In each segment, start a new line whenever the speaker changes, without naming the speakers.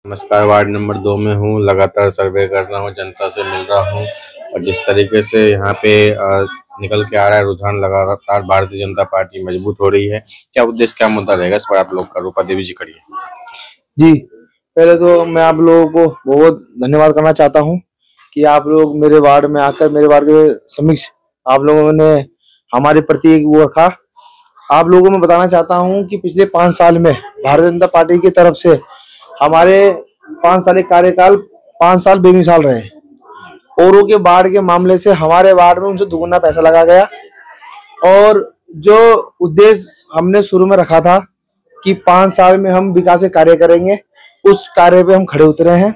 नमस्कार। Ward number 2 में हूँ। लगातार सर्वे कर रहा हूँ, जनता से मिल रहा हूँ और जिस तरीके से यहाँ पे निकल के आ रहा है रुझान, लगातार भारतीय जनता पार्टी मजबूत हो रही है। क्या उद्देश्य, क्या मुद्दा रहेगा इस पर आप लोग का? रूपा देवी जी खड़ी है।
जी, पहले तो मैं आप लोगों को बहुत धन्यवाद करना चाहता हूँ कि आप लोग मेरे वार्ड में आकर मेरे वार्ड के समक्ष आप लोगों ने हमारे प्रति एक वो रखा। आप लोगों को मैं बताना चाहता हूँ कि पिछले 5 साल में भारतीय जनता पार्टी की तरफ से हमारे 5 साल के कार्यकाल 5 साल बेमिसाल रहे। औरों के वार्ड के मामले से हमारे वार्ड में उनसे दुगुना पैसा लगा गया और जो उद्देश्य हमने शुरू में रखा था कि 5 साल में हम विकास के कार्य करेंगे, उस कार्य पे हम खड़े उतरे हैं।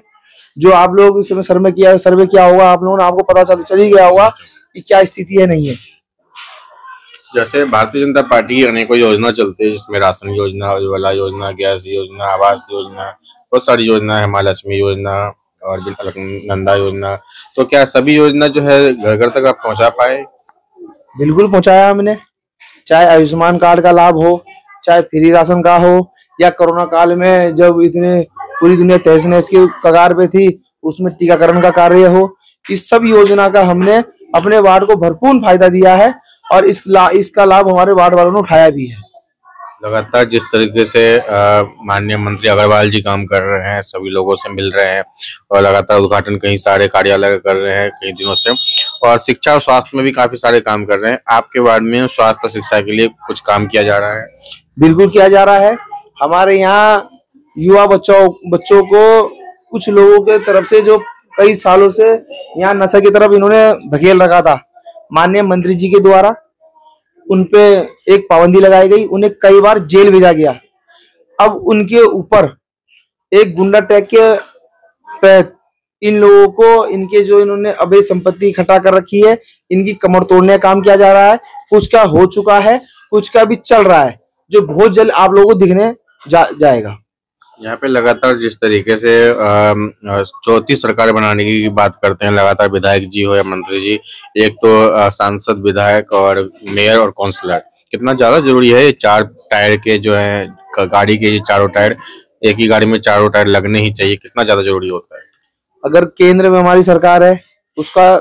जो आप लोग इस समय सर्वे किया होगा, आप लोगों ने, आपको पता चल ही गया होगा कि क्या स्थिति है नहीं है।
जैसे भारतीय जनता पार्टी की अनेकों योजना चलती है, जिसमें राशन योजना, उज्ज्वला योजना, गैस योजना, आवास योजना, बहुत सारी योजना है, महालक्ष्मी योजना और नंदा योजना। तो क्या सभी योजना जो है घर घर तक आप पहुंचा पाए?
बिल्कुल पहुंचाया हमने। चाहे आयुष्मान कार्ड का लाभ हो, चाहे फ्री राशन का हो, या कोरोना काल में जब इतने पूरी दुनिया तहस नहस की कगार पे थी, उसमें टीकाकरण का कार्य हो, इस सब योजना का हमने अपने वार्ड को भरपूर फायदा दिया है और इसका लाभ हमारे वार्ड वालों ने उठाया भी है।
लगातार जिस तरीके से माननीय मंत्री अग्रवाल जी काम कर रहे हैं, सभी लोगों से मिल रहे हैं और लगातार उद्घाटन कई सारे कार्यालय कर रहे हैं कई दिनों से, और शिक्षा और स्वास्थ्य में भी काफी सारे काम कर रहे हैं। आपके वार्ड में स्वास्थ्य और शिक्षा के लिए कुछ काम किया जा रहा है?
बिल्कुल किया जा रहा है। हमारे यहाँ युवा बच्चों को कुछ लोगों के तरफ से जो कई सालों से यहाँ नशा की तरफ इन्होंने धकेल रखा था, माननीय मंत्री जी के द्वारा उनपे एक पाबंदी लगाई गई, उन्हें कई बार जेल भेजा गया। अब उनके ऊपर एक गुंडा टैग के तहत इन लोगों को इनके जो इन्होंने अवैध संपत्ति इकट्ठा कर रखी है, इनकी कमर तोड़ने का काम किया जा रहा है। कुछ का हो चुका है, कुछ का भी चल रहा है, जो बहुत जल्द आप लोगों को दिखने जाएगा।
यहाँ पे लगातार जिस तरीके से चौथी सरकार बनाने की बात करते हैं, लगातार विधायक जी हो या मंत्री जी, एक तो सांसद, विधायक और मेयर और काउंसलर, कितना ज्यादा जरूरी है ये 4 टायर के जो है गाड़ी के, ये चारों टायर, एक ही गाड़ी में चारों टायर लगने ही चाहिए, कितना ज्यादा जरूरी होता है?
अगर केंद्र में हमारी सरकार है, उसका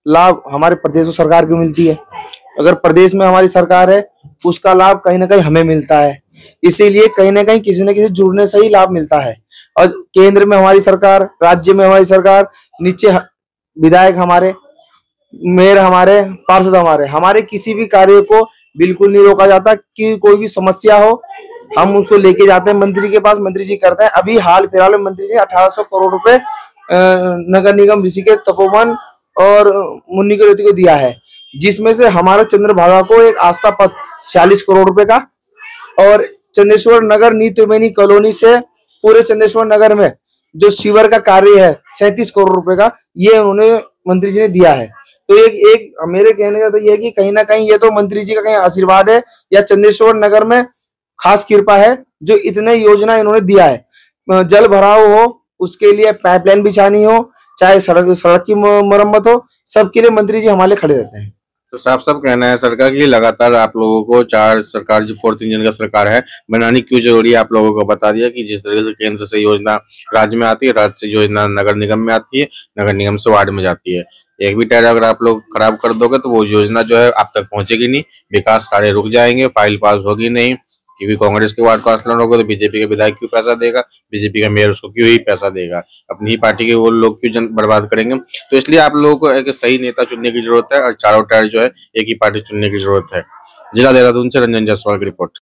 लाभ हमारे प्रदेश सरकार को मिलती है। अगर प्रदेश में हमारी सरकार है, उसका लाभ कहीं ना कहीं हमें मिलता है। इसीलिए कहीं ना कहीं किसी न किसी जुड़ने से ही लाभ मिलता है। और केंद्र में हमारी सरकार, राज्य में हमारी सरकार, नीचे विधायक हमारे, मेयर हमारे, पार्षद हमारे किसी भी कार्य को बिल्कुल नहीं रोका जाता। कि कोई भी समस्या हो, हम उसको लेके जाते हैं मंत्री के पास, मंत्री जी करते हैं। अभी हाल फिलहाल में मंत्री जी 1800 करोड़ रुपए नगर निगम ऋषिकेश, तपोवन और मुन्नी के को दिया है, जिसमें से हमारे चंद्रभागा को एक आस्था पथ 46 करोड़ रुपए का, और चंदेश्वर नगर नीतिमैनी कॉलोनी से पूरे चंदेश्वर नगर में जो सीवर का कार्य है 37 करोड़ रुपए का, ये उन्होंने मंत्री जी ने दिया है। तो एक मेरे कहने का तो ये है कि कहीं ना कहीं ये तो मंत्री जी का कहीं आशीर्वाद है या चंदेश्वर नगर में खास कृपा है, जो इतने योजना इन्होंने दिया है। जल भराव हो, उसके लिए पाइपलाइन बिछानी हो, चाहे सड़क की मरम्मत हो, सबके लिए मंत्री जी हमारे खड़े रहते हैं।
तो साफ साफ कहना है सरकार की लगातार आप लोगों को 4 सरकार, जो 4th इंजन का सरकार है, बनानी क्यों जरूरी है, आप लोगों को बता दिया कि जिस तरीके से केंद्र से योजना राज्य में आती है, राज्य से योजना नगर निगम में आती है, नगर निगम से वार्ड में जाती है। एक भी टायर अगर आप लोग खराब कर दोगे तो वो योजना जो है आप तक पहुंचेगी नहीं, विकास सारे रुक जाएंगे, फाइल पास होगी नहीं। क्योंकि कांग्रेस के वार्ड काउंसलर होगा तो बीजेपी के विधायक क्यों पैसा देगा, बीजेपी का मेयर उसको क्यों ही पैसा देगा, अपनी ही पार्टी के वो लोग क्यों बर्बाद करेंगे। तो इसलिए आप लोगों को एक सही नेता चुनने की जरूरत है और चारों टायर जो है एक ही पार्टी चुनने की जरूरत है। जिला देहरादून से रंजन जायसवाल की रिपोर्ट।